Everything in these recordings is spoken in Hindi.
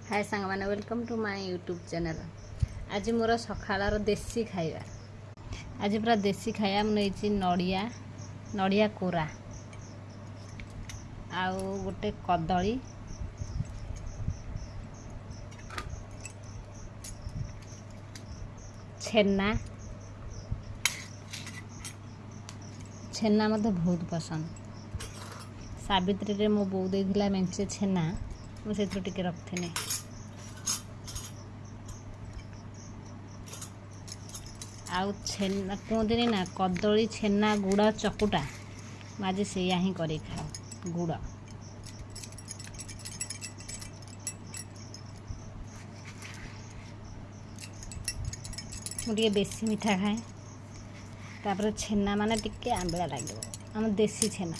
हाय सांग मैंने welcome to my YouTube channel. आज मोर सकाळर देसी खाइबा। आज पूरा देसी खाइबा मुझे नड़िया नड़िया कोरा आउ गोटे कदली छेना छेना मत बहुत पसंद। सावित्री रे मो बो देला मेंचे छेना मुझे टिके रखी आउ छेना कहते ना कदली छेना गुड़ चकुटा आज से ही कर खाओ गुड़ मुझे बेसी मीठा खाए तापर छेना माने टिके आंबला लगे आम देसी छेना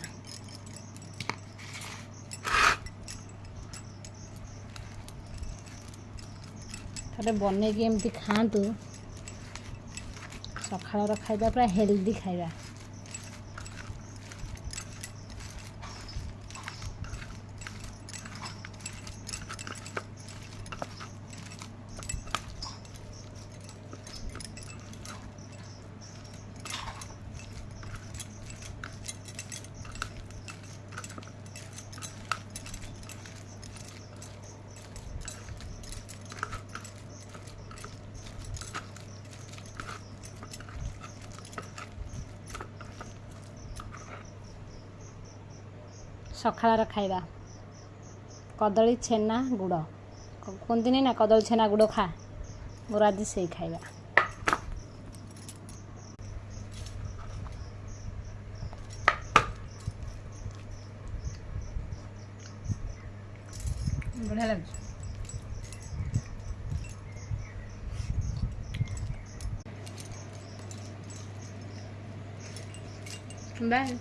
थे बन एमती खातु सकाळ खाइबा पूरा हेल्दी खाइबा। सकाळ खाइबा कदली छेना गुड़ कहते ना कदली छेना गुड़ खा मोर आज से खाइबा। बढ़िया लगे बाय।